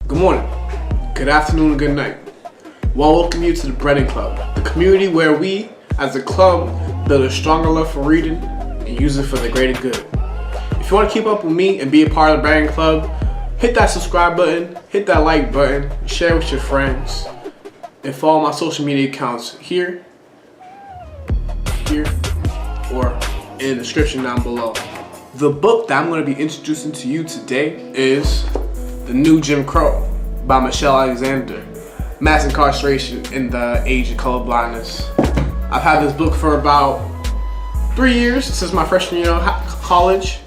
Good morning, good afternoon, and good night. Well, welcome you to the Breading Club, the community where we, as a club, build a stronger love for reading and use it for the greater good. If you want to keep up with me and be a part of the Breading Club, hit that subscribe button, hit that like button, share with your friends, and follow my social media accounts here, or in the description down below. The book that I'm going to be introducing to you today is The New Jim Crow by Michelle Alexander, Mass Incarceration in the Age of Colorblindness. I've had this book for about 3 years, since my freshman year of college,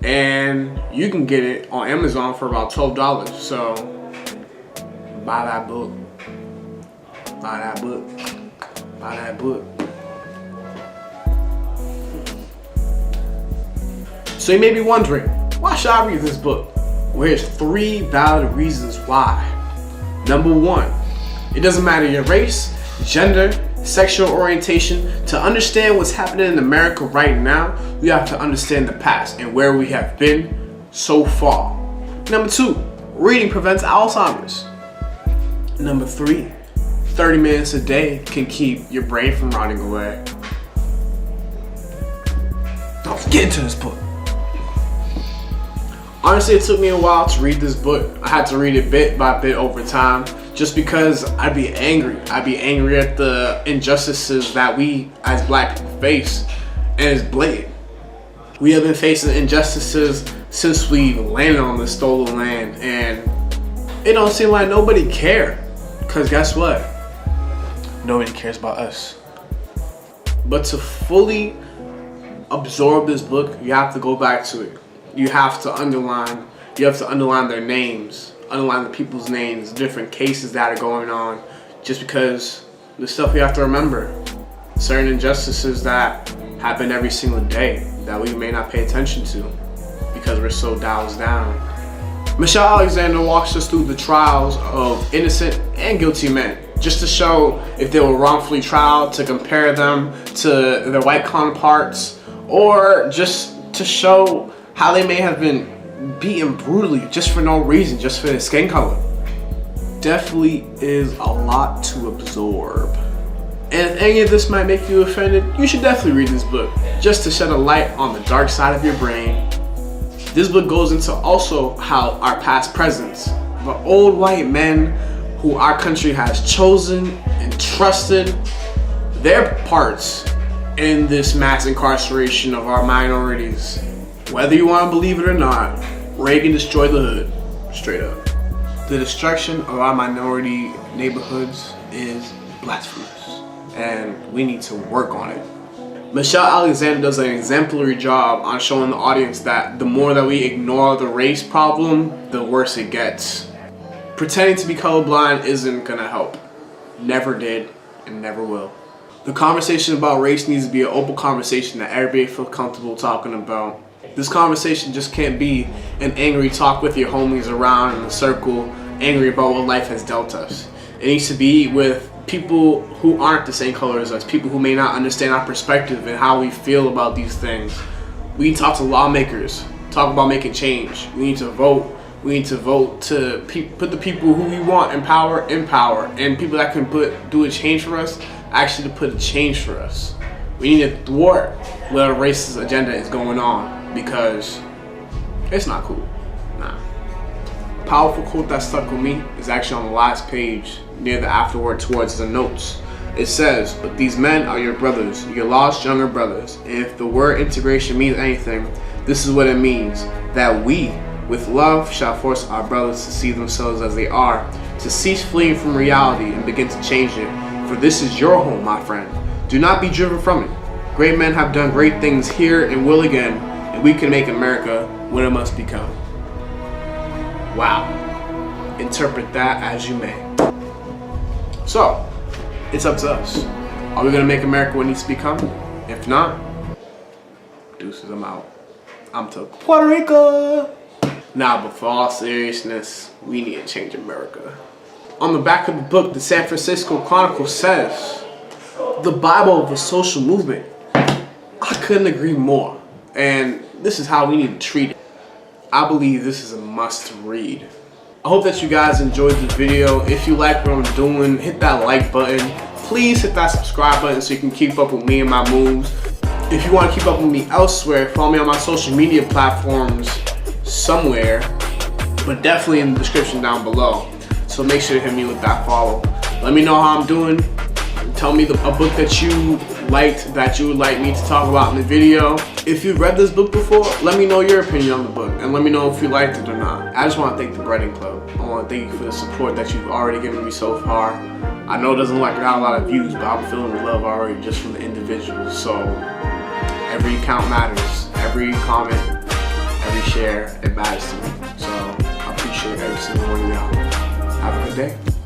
and you can get it on Amazon for about $12. So buy that book, buy that book, buy that book. So you may be wondering, why should I read this book? Well, here's 3 valid reasons why. Number 1, it doesn't matter your race, gender, sexual orientation. To understand what's happening in America right now, we have to understand the past and where we have been so far. Number 2, reading prevents Alzheimer's. Number 3, 30 minutes a day can keep your brain from rotting away. Let's get into this book. Honestly, it took me a while to read this book. I had to read it bit by bit over time, just because I'd be angry. I'd be angry at the injustices that we as black people face, and it's blatant. We have been facing injustices since we landed on this stolen land, and it don't seem like nobody cared. Because guess what? Nobody cares about us. But to fully absorb this book, you have to go back to it. You have to underline their names, underline the people's names, different cases that are going on, just because the stuff we have to remember. Certain injustices that happen every single day that we may not pay attention to because we're so doused down. Michelle Alexander walks us through the trials of innocent and guilty men, just to show if they were wrongfully tried, to compare them to their white counterparts, or just to show how they may have been beaten brutally just for no reason, just for their skin color. Definitely is a lot to absorb. And if any of this might make you offended, you should definitely read this book, just to shed a light on the dark side of your brain. This book goes into also how our past presidents, the old white men who our country has chosen and trusted, their parts in this mass incarceration of our minorities. Whether you want to believe it or not, Reagan destroyed the hood, straight up. The destruction of our minority neighborhoods is blasphemous, and we need to work on it. Michelle Alexander does an exemplary job on showing the audience that the more that we ignore the race problem, the worse it gets. Pretending to be colorblind isn't gonna help. Never did, and never will. The conversation about race needs to be an open conversation that everybody feels comfortable talking about. This conversation just can't be an angry talk with your homies around in a circle, angry about what life has dealt us. It needs to be with people who aren't the same color as us, people who may not understand our perspective and how we feel about these things. We need to talk to lawmakers, talk about making change. We need to vote. We need to vote to put the people who we want in power, and people that can do a change for us, actually to put a change for us. We need to thwart what a racist agenda is going on, because it's not cool. Nah. A powerful quote that stuck with me is actually on the last page, near the afterword towards the notes. It says, "But these men are your brothers, your lost younger brothers. And if the word integration means anything, this is what it means, that we, with love, shall force our brothers to see themselves as they are, to cease fleeing from reality and begin to change it. For this is your home, my friend. Do not be driven from it. Great men have done great things here and will again, and we can make America what it must become." Wow. Interpret that as you may. So, it's up to us. Are we going to make America what it needs to become? If not, deuces, I'm out. I'm to Puerto Rico. Nah, but for all seriousness, we need to change America. On the back of the book, the San Francisco Chronicle says, "The Bible of the social movement." I couldn't agree more. And this is how we need to treat it. I believe this is a must read. I hope that you guys enjoyed the video. If you like what I'm doing, hit that like button. Please hit that subscribe button so you can keep up with me and my moves. If you want to keep up with me elsewhere, follow me on my social media platforms somewhere, but definitely in the description down below. So make sure to hit me with that follow. Let me know how I'm doing. Tell me a book that you liked that you would like me to talk about in the video. If you've read this book before, let me know your opinion on the book and let me know if you liked it or not. I just want to thank the Breading Club. I want to thank you for the support that you've already given me so far. I know it doesn't got a lot of views, but I'm feeling the love already just from the individuals. So every count matters. Every comment, every share, it matters to me. So I appreciate every single one of y'all. Have a good day.